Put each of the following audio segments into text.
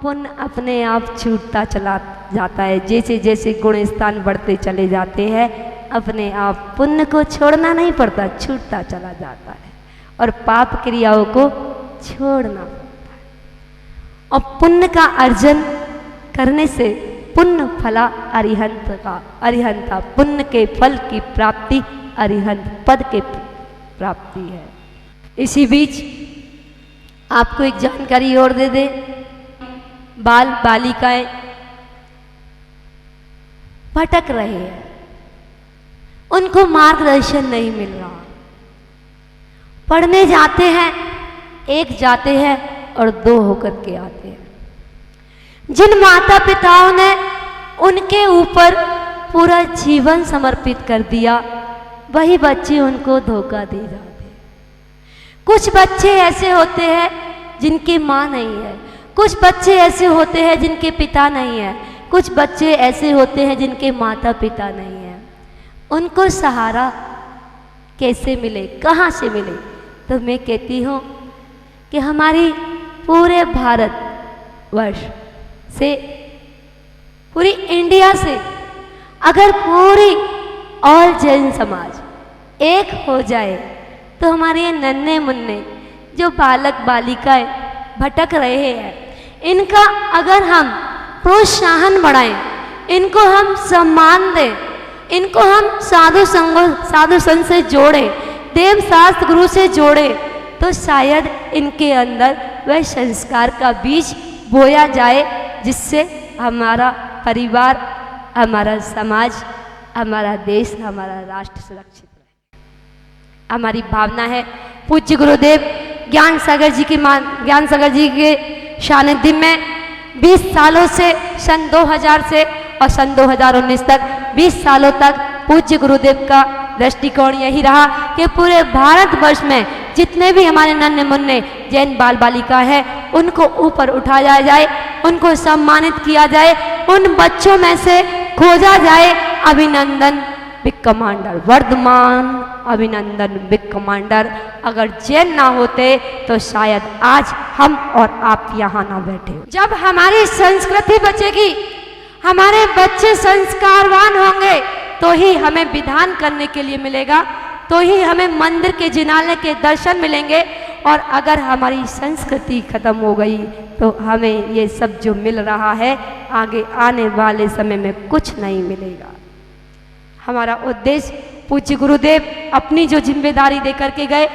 पुण्य अपने आप छूटता चला जाता है। जैसे जैसे गुण स्थान बढ़ते चले जाते हैं, अपने आप पुण्य को छोड़ना नहीं पड़ता, छूटता चला जाता है और पाप क्रियाओं को छोड़ना पड़ता है। और पुण्य का अर्जन करने से पुण्य फला अरिहंता, पुण्य के फल की प्राप्ति अरिहंत पद के प्राप्ति है। इसी बीच आपको एक जानकारी और दे दे, बाल बालिकाएं भटक रहे हैं, उनको मार्गदर्शन नहीं मिल रहा। पढ़ने जाते हैं, एक जाते हैं और दो होकर के आते हैं। जिन माता पिताओं ने उनके ऊपर पूरा जीवन समर्पित कर दिया, वही बच्चे उनको धोखा दे जाते हैं। कुछ बच्चे ऐसे होते हैं जिनकी माँ नहीं है, कुछ बच्चे ऐसे होते हैं जिनके पिता नहीं है, कुछ बच्चे ऐसे होते हैं जिनके माता पिता नहीं है। उनको सहारा कैसे मिले, कहाँ से मिले? तो मैं कहती हूँ कि हमारी पूरे भारतवर्ष से, पूरी इंडिया से अगर पूरी ऑल जैन समाज एक हो जाए तो हमारे ये नन्हे मुन्ने जो बालक बालिकाएं भटक रहे हैं, इनका अगर हम प्रोत्साहन बढ़ाएं, इनको हम सम्मान दें, इनको हम साधु संघ से जोड़ें, देव शास्त्र गुरु से जोड़ें, तो शायद इनके अंदर वह संस्कार का बीज बोया जाए जिससे हमारा परिवार, हमारा समाज, हमारा देश, हमारा राष्ट्र सुरक्षित रहे। हमारी भावना है पूज्य गुरुदेव ज्ञान सागर जी के सानिध्य में 20 सालों से, सन 2000 से और सन 2019 तक 20 सालों तक पूज्य गुरुदेव का दृष्टिकोण यही रहा कि पूरे भारतवर्ष में जितने भी हमारे नन्हे मुन्ने जैन बाल बालिका है, उनको ऊपर उठाया जाए, उनको सम्मानित किया जाए, उन बच्चों में से खोजा जाए अभिनंदन बिग कमांडर, वर्धमान अभिनंदन बिग कमांडर। अगर जैन ना होते तो शायद आज हम और आप यहाँ ना बैठे। जब हमारी संस्कृति बचेगी, हमारे बच्चे संस्कारवान होंगे, तो ही हमें विधान करने के लिए मिलेगा, तो ही हमें मंदिर के जिनाले के दर्शन मिलेंगे। और अगर हमारी संस्कृति खत्म हो गई तो हमें ये सब जो मिल रहा है आगे आने वाले समय में कुछ नहीं मिलेगा। हमारा उद्देश्य, पूज्य गुरुदेव अपनी जो जिम्मेदारी दे करके गए,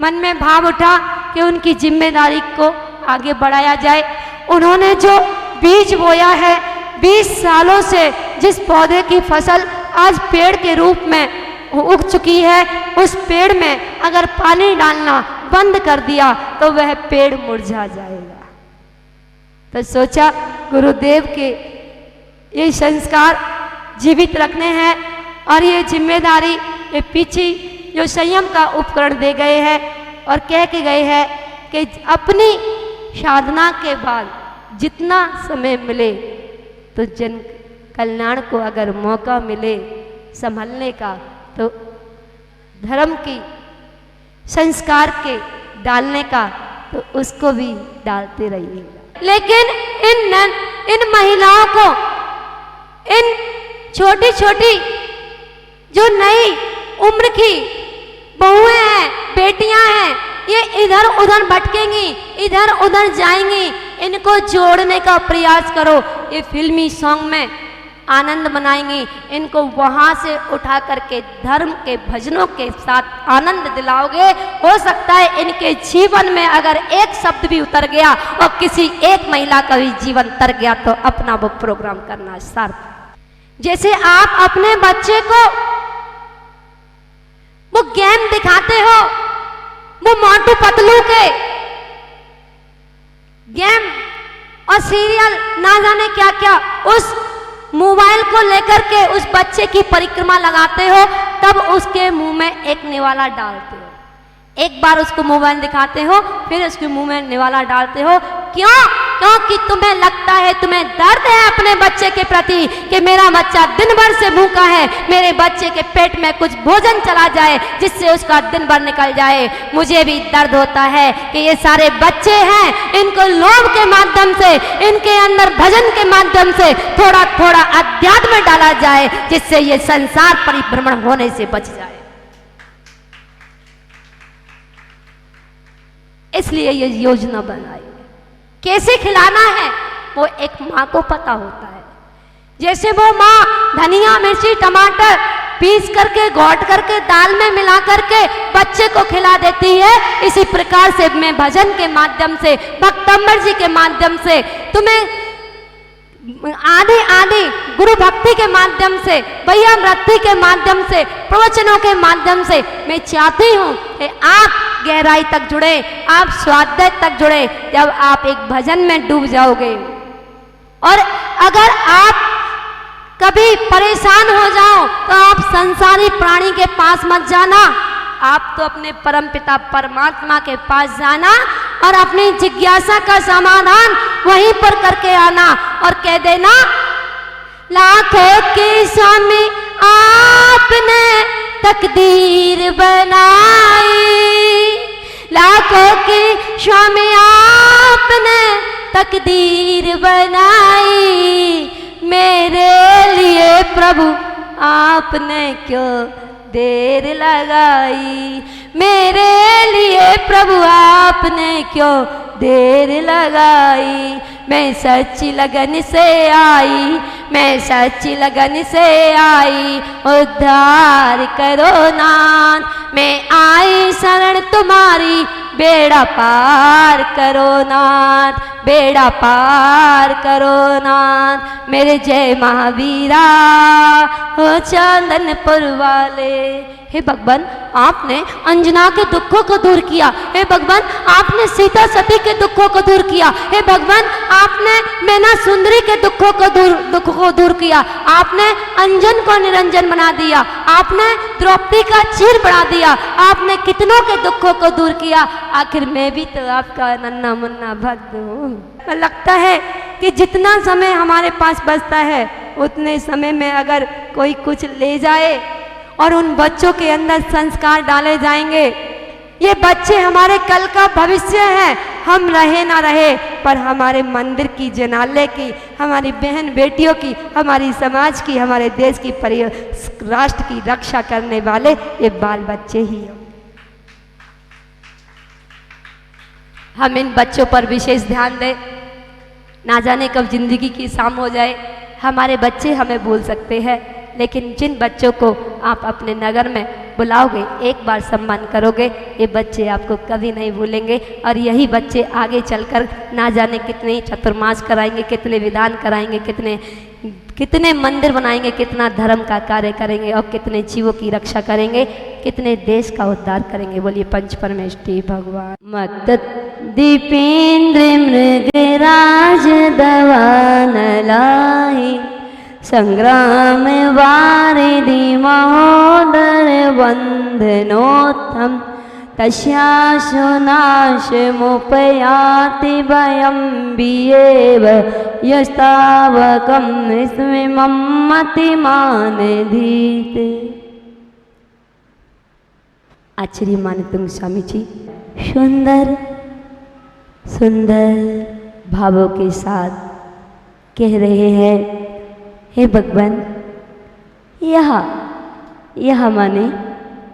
मन में भाव उठा कि उनकी जिम्मेदारी को आगे बढ़ाया जाए। उन्होंने जो बीज बोया है, 20 सालों से जिस पौधे की फसल आज पेड़ के रूप में उग चुकी है, उस पेड़ में अगर पानी डालना बंद कर दिया तो वह पेड़ मुरझा जाएगा। तो सोचा गुरुदेव के ये संस्कार जीवित रखने हैं और ये जिम्मेदारी, ये पीछे जो संयम का उपकरण दे गए हैं और कह के गए हैं कि अपनी साधना के बाद जितना समय मिले तो जन कल्याण को अगर मौका मिले संभलने का, तो धर्म की संस्कार के डालने का, तो उसको भी डालते रहिएगा। लेकिन इन महिलाओं को, इन छोटी छोटी जो नई उम्र की बहुएं हैं, बेटियां हैं, ये इधर उधर भटकेंगी, इधर उधर जाएंगी, इनको जोड़ने का प्रयास करो। ये फिल्मी सॉन्ग में आनंद मनाएंगी, इनको वहां से उठा करके धर्म के भजनों के साथ आनंद दिलाओगे। हो सकता है इनके जीवन में अगर एक शब्द भी उतर गया और किसी एक महिला का भी जीवन उतर गया तो अपना वो प्रोग्राम करना सार्थक। जैसे आप अपने बच्चे को वो गेम दिखाते हो, वो मोटू पतलू के गेम और सीरियल ना जाने क्या क्या, उस मोबाइल को लेकर के उस बच्चे की परिक्रमा लगाते हो, तब उसके मुंह में एक निवाला डालते हो। एक बार उसको मोबाइल दिखाते हो, फिर उसके मुंह में निवाला डालते हो। क्यों? क्योंकि तुम्हें लगता है, तुम्हें दर्द है अपने बच्चे के प्रति कि मेरा बच्चा दिन भर से भूखा है, मेरे बच्चे के पेट में कुछ भोजन चला जाए जिससे उसका दिन भर निकल जाए। मुझे भी दर्द होता है कि ये सारे बच्चे हैं, इनको लोभ के माध्यम से, इनके अंदर भजन के माध्यम से थोड़ा थोड़ा अध्यात्म डाला जाए जिससे ये संसार परिभ्रमण होने से बच जाए। इसलिए ये योजना बनाई। कैसे खिलाना है वो एक माँ को पता होता है। जैसे वो माँ धनिया मिर्ची टमाटर पीस करके घोट करके दाल में मिला करके बच्चे को खिला देती है, इसी प्रकार से मैं भजन के माध्यम से, भक्तंबर जी के माध्यम से, तुम्हें आदि आदि गुरु भक्ति के माध्यम से, भैया मृत्यु के माध्यम से, प्रवचनों के माध्यम से मैं चाहती हूँ कि आप गहराई तक जुड़े, आप स्वाध्याय तक जुड़े। जब आप एक भजन में डूब जाओगे और अगर आप कभी परेशान हो जाओ तो आप संसारी प्राणी के पास मत जाना, आप तो अपने परम पिता परमात्मा के पास जाना और अपनी जिज्ञासा का समाधान वहीं पर करके आना और कह देना, लाखों के स्वामी आपने तकदीर बनाई, लाखों के स्वामी आपने तकदीर बनाई, मेरे लिए प्रभु आपने क्यों देर लगाई, मेरे लिए प्रभु आपने क्यों देर लगाई। मैं सच्ची लगन से आई, मैं सच्ची लगन से आई, उद्धार करो नाथ, मैं आई शरण तुम्हारी, बेड़ा पार करो नाथ, बेड़ा पार करो नाथ। मेरे जय महावीरा हो चंदनपुर वाले। हे भगवान, आपने अंजना के दुखों को दूर किया, हे भगवान आपने सीता सती के दुखों को दूर किया, हे भगवान आपने मैना सुंदरी के दुखों को दूर किया, आपने अंजन को निरंजन बना दिया, आपने द्रौपदी का चीर बढ़ा दिया, आपने कितनों के दुखों को दूर किया। आखिर मैं भी तो आपका नन्हा मुन्ना भक्त हूँ। लगता है कि जितना समय हमारे पास बचता है उतने समय में अगर कोई कुछ ले जाए और उन बच्चों के अंदर संस्कार डाले जाएंगे, ये बच्चे हमारे कल का भविष्य है। हम रहे ना रहे पर हमारे मंदिर की, जनालय की, हमारी बहन बेटियों की, हमारी समाज की, हमारे देश की, राष्ट्र की रक्षा करने वाले ये बाल बच्चे ही हैं। हम इन बच्चों पर विशेष ध्यान दें, ना जाने कब जिंदगी की शाम हो जाए। हमारे बच्चे हमें भूल सकते हैं, लेकिन जिन बच्चों को आप अपने नगर में बुलाओगे, एक बार सम्मान करोगे, ये बच्चे आपको कभी नहीं भूलेंगे। और यही बच्चे आगे चलकर ना जाने कितने चतुर्मास कराएंगे, कितने विधान कराएंगे, कितने मंदिर बनाएंगे, कितना धर्म का कार्य करेंगे और कितने जीवों की रक्षा करेंगे, कितने देश का उद्धार करेंगे। बोलिए पंच परमेष्ठी भगवान। मत दीपेंद्र मृगराज दवान लाही, संग्राम वारिधि महोदर वंदनोत्तम, तस्यासु नाशमुपयाति भयं विएव, यस्तावकं स्मिमं मतिमान धीते। आचार्य मानतुंग स्वामी जी सुंदर सुंदर भावों के साथ कह रहे हैं, हे भगवान, यह माने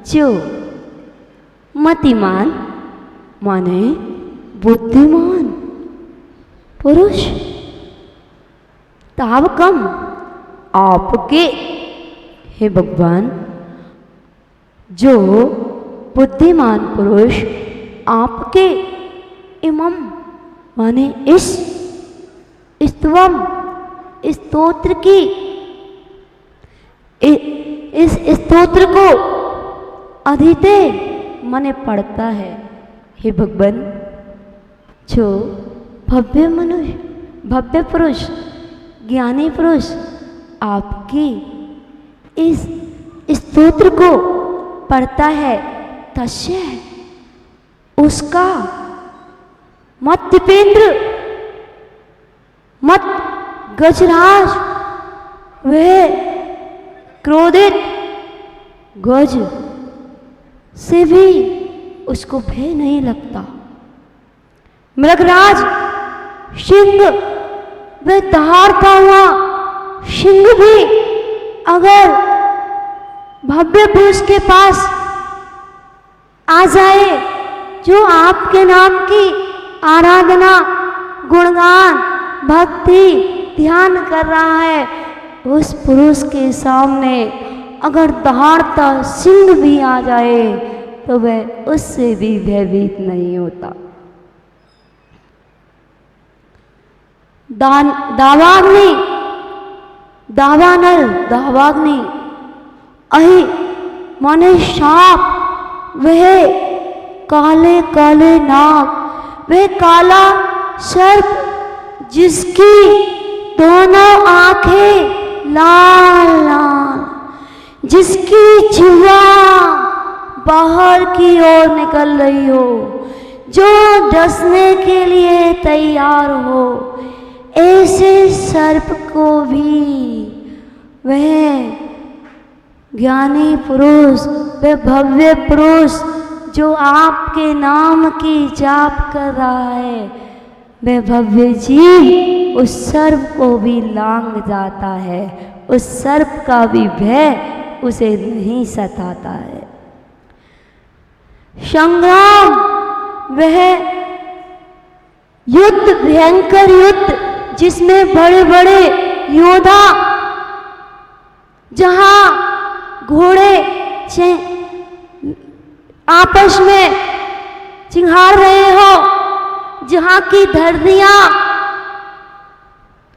जो मतिमान माने बुद्धिमान पुरुष, तावकम आपके, हे भगवान जो बुद्धिमान पुरुष आपके, इमम माने इस स्तवम स्तोत्र की, इस स्तोत्र को अधीते माने पढ़ता है। हे भगवान जो भव्य मनुष्य, भव्य पुरुष, ज्ञानी पुरुष आपकी इस स्तोत्र को पढ़ता है, तस्य उसका मत दीपेंद्र मत गजराज वह क्रोधित गज से भी उसको भय नहीं लगता। मृगराज सिंह वह दहाड़ता हुआ सिंह भी अगर भव्य पुरुष के पास आ जाए जो आपके नाम की आराधना गुणगान भक्ति ध्यान कर रहा है, उस पुरुष के सामने अगर दहाड़ता सिंह भी आ जाए तो वह उससे भी भयभीत नहीं होता। दावाग्नि दावानल दावाग्नि अहि माने सांप, वह काले काले नाग, वह काला सर्प जिसकी दोनों आंखें लाल लाल, जिसकी जिह्वा बाहर की ओर निकल रही हो, जो डसने के लिए तैयार हो, ऐसे सर्प को भी वह ज्ञानी पुरुष, वह भव्य पुरुष जो आपके नाम की जाप कर रहा है, वह भव्य जीव उस सर्प को भी लांघ जाता है, उस सर्प का भी भय उसे नहीं सताता है। संग्राम वह युद्ध, भयंकर युद्ध जिसमें बड़े बड़े योद्धा, जहां घोड़े आपस में चिंघाड़ रहे हो, जहां की धरतियां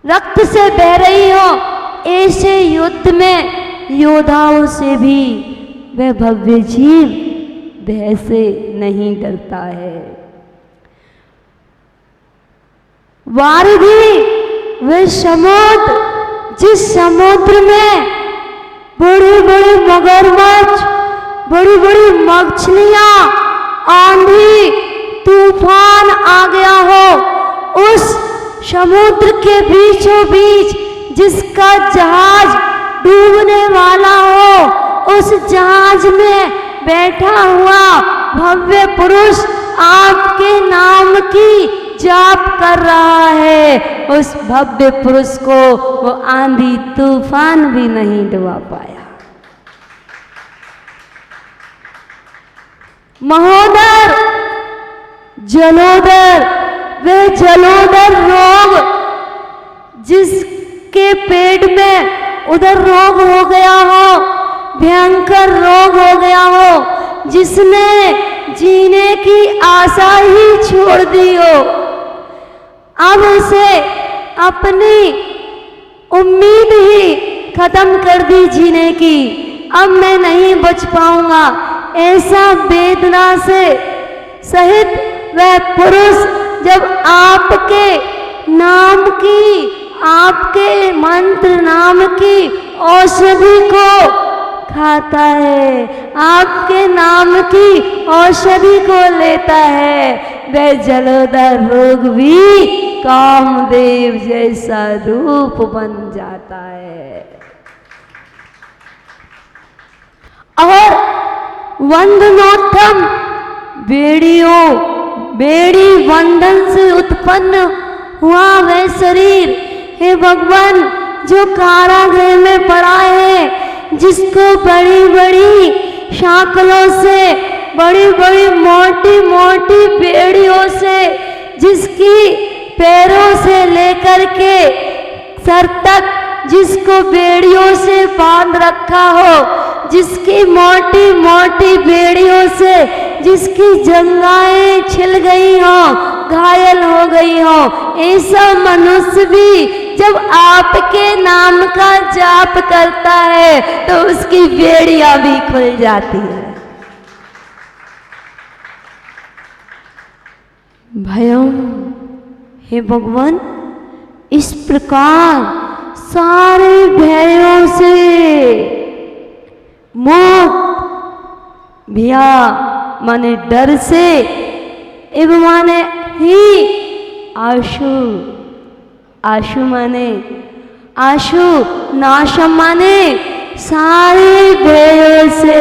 रक्त से बह रही हो, ऐसे युद्ध में योद्धाओं से भी वह भव्य जीव भय से नहीं डरता है। वारिधि वह समुद्र, जिस समुद्र में बड़े बड़े मगरमच्छ, बड़ी बड़ी मछलियां, आंधी तूफान आ गया हो, उस समुद्र के बीचों बीच जिसका जहाज डूबने वाला हो, उस जहाज में बैठा हुआ भव्य पुरुष आपके नाम की जाप कर रहा है, उस भव्य पुरुष को वो आंधी तूफान भी नहीं डुबा पाया। महोदर जलोदर, वह जलोदर रोग जिसके पेट में उधर रोग हो गया हो, भयंकर रोग हो गया हो, जिसने जीने की आशा ही छोड़ दी हो, अब उसे अपनी उम्मीद ही खत्म कर दी जीने की, अब मैं नहीं बच पाऊंगा, ऐसा वेदना से सहित वह पुरुष जब आपके नाम की, आपके मंत्र नाम की औषधि को खाता है, आपके नाम की औषधि को लेता है, वह जलोदर रोग भी कामदेव जैसा रूप बन जाता है। और वंदनोत्तम बेड़ी वंदन से उत्पन्न हुआ वह शरीर, हे भगवान जो कारागृह में पड़ा है, जिसको बड़ी बड़ी शाकलों से, बड़ी बड़ी मोटी मोटी बेड़ियों से, जिसकी पैरों से लेकर के सर तक जिसको बेड़ियों से बांध रखा हो, जिसकी मोटी मोटी बेड़ियों से जिसकी जंघाएं छिल गई हो, घायल हो गई हो, ऐसा मनुष्य भी जब आपके नाम का जाप करता है तो उसकी बेड़ियां भी खुल जाती है। भयम, हे भगवान, इस प्रकार सारे भयों से मुक्त, भया माने डर से, एवं माने ही आशु आशु माने आशु, नाशम माने सारे भयों से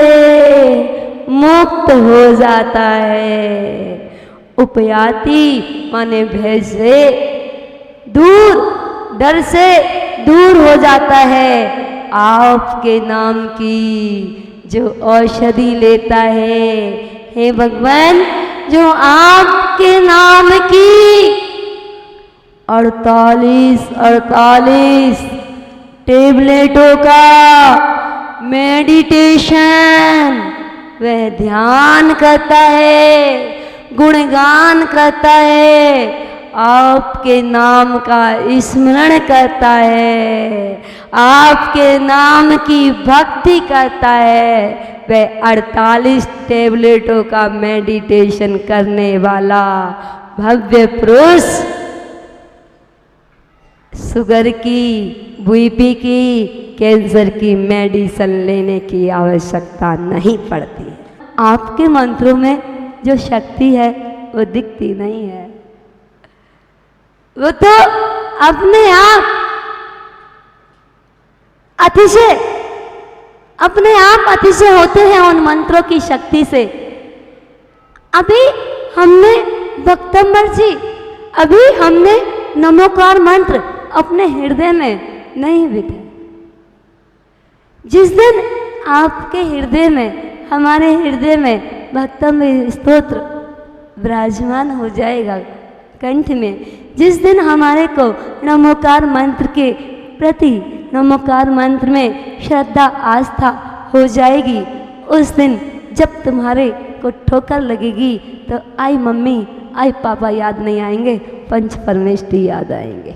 मुक्त हो जाता है। उपयाति माने भय से दूर, डर से दूर हो जाता है। आपके नाम की जो औषधि लेता है, हे भगवान, जो आपके नाम की 48 टेबलेटों का मेडिटेशन वह ध्यान करता है, गुणगान करता है, आपके नाम का स्मरण करता है, आपके नाम की भक्ति करता है, वह 48 टेबलेटों का मेडिटेशन करने वाला भव्य पुरुष शुगर की, बीपी की, कैंसर की मेडिसिन लेने की आवश्यकता नहीं पड़ती। आपके मंत्रों में जो शक्ति है वो दिखती नहीं है, वो तो अपने आप अतिशय होते हैं उन मंत्रों की शक्ति से। अभी हमने भक्तंबर जी, अभी हमने नमोकार मंत्र अपने हृदय में नहीं बिठाए। जिस दिन आपके हृदय में, हमारे हृदय में भक्तंबर स्तोत्र विराजमान हो जाएगा कंठ में, जिस दिन हमारे को नमोकार मंत्र के प्रति, नमोकार मंत्र में श्रद्धा आस्था हो जाएगी, उस दिन जब तुम्हारे को ठोकर लगेगी तो आई मम्मी, आई पापा याद नहीं आएंगे, पंच परमेष्ठी याद आएंगे।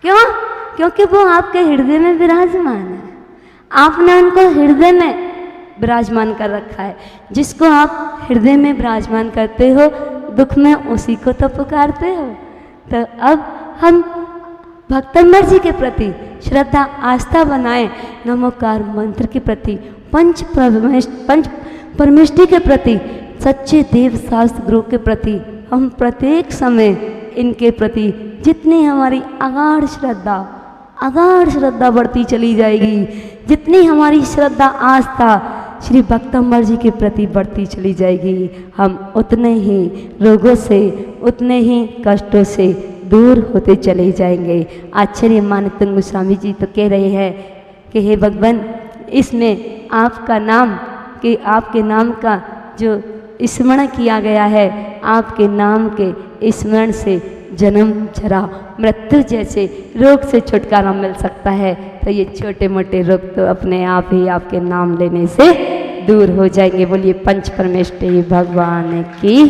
क्यों? क्योंकि वो आपके हृदय में विराजमान है। आपने उनको हृदय में विराजमान कर रखा है। जिसको आप हृदय में विराजमान करते हो, दुख में उसी को तो पुकारते हो। तो अब हम भक्तंबर जी के प्रति श्रद्धा आस्था बनाएं, नमोकार मंत्र के प्रति, पंच परमेष्ठी के प्रति, सच्चे देव शास्त्र गुरु के प्रति हम प्रत्येक समय इनके प्रति जितनी हमारी अगाढ़ श्रद्धा बढ़ती चली जाएगी, जितनी हमारी श्रद्धा आस्था श्री भक्तंबर जी के प्रति बढ़ती चली जाएगी, हम उतने ही रोगों से, उतने ही कष्टों से दूर होते चले जाएंगे। आचार्य मानतंग गोस्वामी जी तो कह रहे हैं कि हे भगवान, इसमें आपका नाम, कि आपके नाम का जो स्मरण किया गया है, आपके नाम के स्मरण से जन्म, जरा, मृत्यु जैसे रोग से छुटकारा मिल सकता है। तो ये छोटे मोटे रोग तो अपने आप ही आपके नाम लेने से दूर हो जाएंगे। बोलिए पंच परमेष्ठी भगवान की।